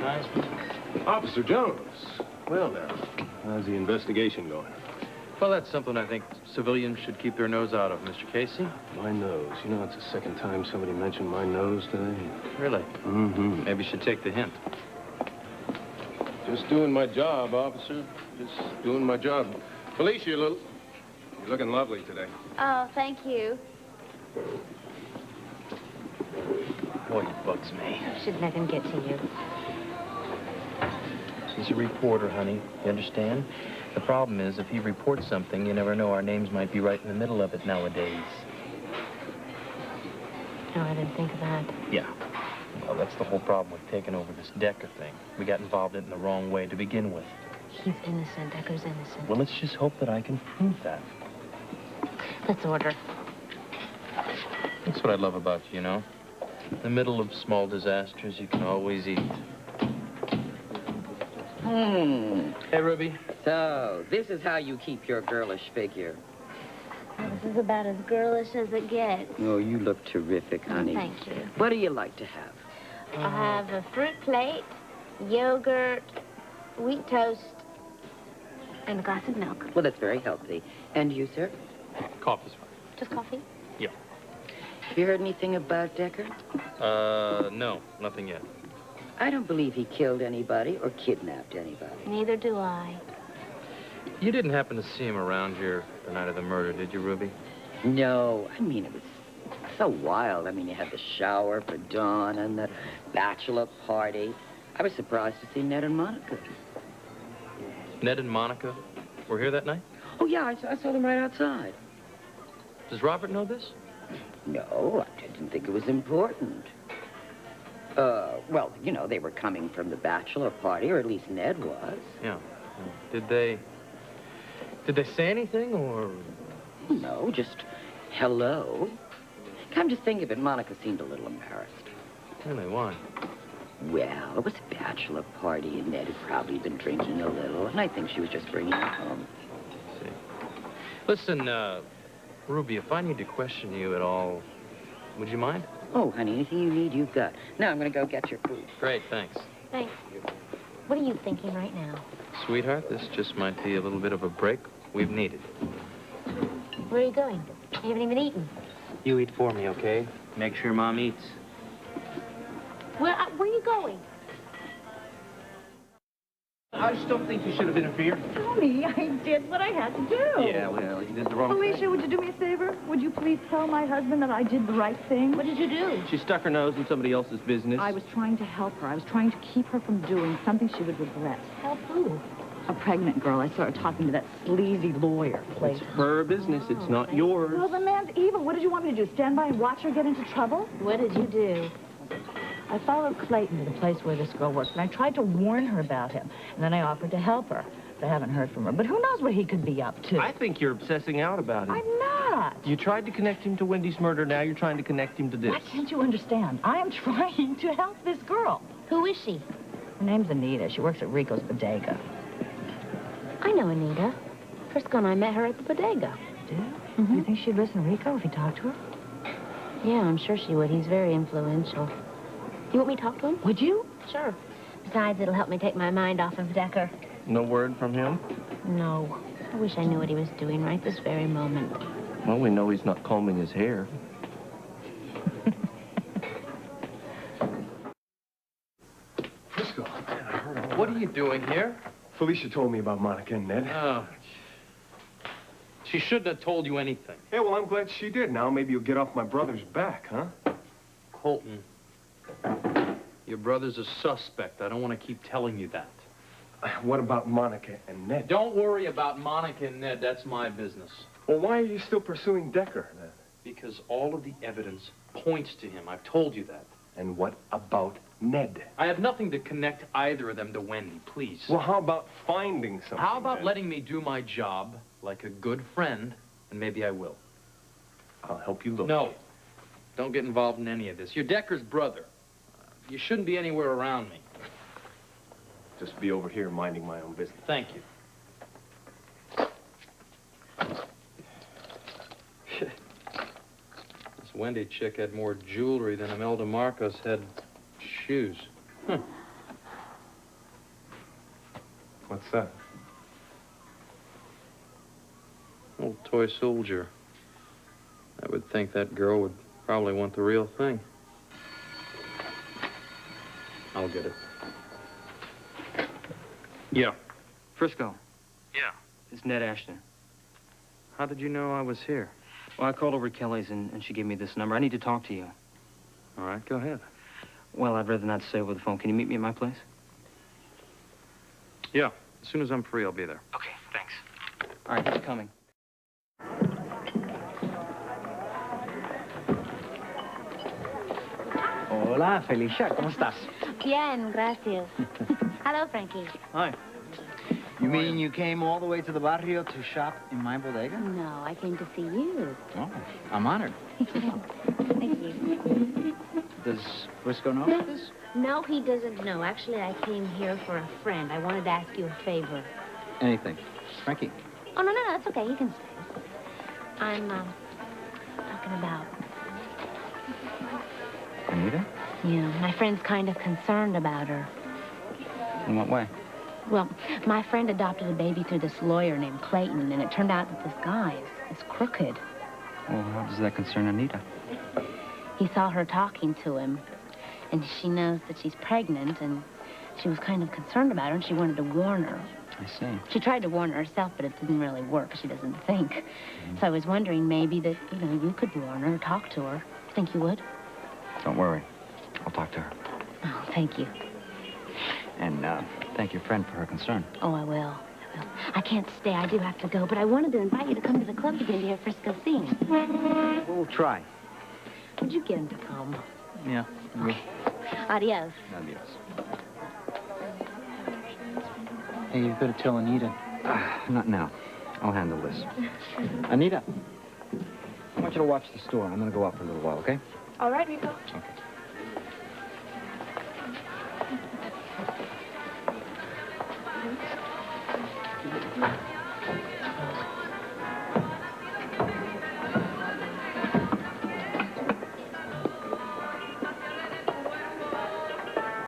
nice one. Officer Jones. Well, now, how's the investigation going? Well, that's something I think civilians should keep their nose out of, Mr. Casey. My nose. You know, it's the second time somebody mentioned my nose today. Really? Mm-hmm. Maybe you should take the hint. Just doing my job, officer. Just doing my job. Felicia, you're looking lovely today. Oh, thank you. Boy, it bugs me. Should let him get to you. He's a reporter, honey. You understand? The problem is, if he reports something, you never know. Our names might be right in the middle of it nowadays. Oh, I didn't think of that. Yeah. Well, that's the whole problem with taking over this Decker thing. We got involved in it in the wrong way to begin with. He's innocent. Decker's innocent. Well, let's just hope that I can prove that. Let's order. That's what I love about you, you know? In the middle of small disasters, you can always eat. Hey, Ruby. So, this is how you keep your girlish figure. This is about as girlish as it gets. Oh, you look terrific, honey. Oh, thank you. What do you like to have? I have a fruit plate, yogurt, wheat toast, and a glass of milk. Well, that's very healthy. And you, sir? Coffee's fine. Just coffee? Yeah. Have you heard anything about Decker? No, nothing yet. I don't believe he killed anybody or kidnapped anybody. Neither do I. You didn't happen to see him around here the night of the murder, did you, Ruby? No, I mean, it was so wild. I mean, you had the shower for Dawn and the bachelor party. I was surprised to see Ned and Monica. Ned and Monica were here that night? Oh, yeah, I saw them right outside. Does Robert know this? No, I didn't think it was important. Well, you know, they were coming from the bachelor party, or at least Ned was. Yeah. Did they say anything, or? No, just hello. Come to think of it, Monica seemed a little embarrassed. Really, why? Well, it was a bachelor party, and Ned had probably been drinking a little, and I think she was just bringing it home. See. Listen, Ruby, if I need to question you at all, would you mind? Oh, honey, anything you need, you've got. Now I'm going to go get your food. Great, thanks. Thanks. What are you thinking right now? Sweetheart, this just might be a little bit of a break we've needed. Where are you going? You haven't even eaten. You eat for me, okay? Make sure Mom eats. Where are you going? I just don't think you should have interfered. Tony, I did what I had to do. Yeah, well, you did the wrong Felicia, thing. would you do me a favor? Would you please tell my husband that I did the right thing? What did you do? She stuck her nose in somebody else's business. I was trying to help her. I was trying to keep her from doing something she would regret. Help who? A pregnant girl. I saw her talking to that sleazy lawyer. It's her business. It's not yours. Well, the man's evil. What did you want me to do? Stand by and watch her get into trouble? What did you do? I followed Clayton to the place where this girl works, and I tried to warn her about him. And then I offered to help her. But I haven't heard from her. But who knows what he could be up to? I think you're obsessing out about him. I'm not. You tried to connect him to Wendy's murder. Now you're trying to connect him to this. Why can't you understand? I am trying to help this girl. Who is she? Her name's Anita. She works at Rico's bodega. I know Anita. Frisco and I met her at the bodega. Do you? You think she'd listen to Rico if he talked to her? Yeah, I'm sure she would. He's very influential. You want me to talk to him? Would you? Sure. Besides, it'll help me take my mind off of Decker. No word from him? No. I wish I knew what he was doing right this very moment. Well, we know he's not combing his hair. Frisco, man, I heard all What are you doing here? Felicia told me about Monica and Ned. Oh. She shouldn't have told you anything. Yeah, well, I'm glad she did. Now maybe you'll get off my brother's back, huh? Colton, your brother's a suspect. I don't want to keep telling you that. What about Monica and Ned? Don't worry about Monica and Ned. That's my business. Well, why are you still pursuing Decker, then? Because all of the evidence points to him. I've told you that. And what about Ned? I have nothing to connect either of them to Wendy, please. Well, how about finding something? How about then? letting me do my job like a good friend, and maybe I will. I'll help you look. No. Don't get involved in any of this. You're Decker's brother. You shouldn't be anywhere around me. Just be over here minding my own business. Thank you. This Wendy chick had more jewelry than Imelda Marcos had shoes. Huh. What's that? Old toy soldier. I would think that girl would probably want the real thing. I'll get it. Yeah. Frisco. Yeah. It's Ned Ashton. How did you know I was here? Well, I called over at Kelly's, and she gave me this number. I need to talk to you. All right, go ahead. Well, I'd rather not say over the phone. Can you meet me at my place? Yeah. As soon as I'm free, I'll be there. Okay, thanks. All right, he's coming. Hola, Felicia. ¿Cómo estás? Bien, gracias. Hello, Frankie. Hi. You mean you came all the way to the barrio to shop in my bodega? No, I came to see you. Oh, I'm honored. Thank you. Does Frisco know this? No, he doesn't know. Actually, I came here for a friend. I wanted to ask you a favor. Anything. Frankie. Oh, no, it's okay. He can stay. I'm, talking about... Anita? Yeah, my friend's kind of concerned about her. In what way? Well, my friend adopted a baby through this lawyer named Clayton, and it turned out that this guy is crooked. Well, how does that concern Anita? He saw her talking to him, and she knows that she's pregnant, and she was kind of concerned about her, and she wanted to warn her. I see. She tried to warn her herself, but it didn't really work. She doesn't think. So I was wondering maybe that, you could warn her or talk to her. Think you would? Don't worry. I'll talk to her. Oh, thank you. And, thank your friend for her concern. Oh, I will. I can't stay. I do have to go, but I wanted to invite you to come to the club again to hear Frisco sing. We'll try. Would you get him to come? Yeah. We... Adios. Adios. Hey, you've got to tell Anita. Not now. I'll handle this. Anita, I want you to watch the store. I'm going to go out for a little while, okay? All right, Rico. Okay.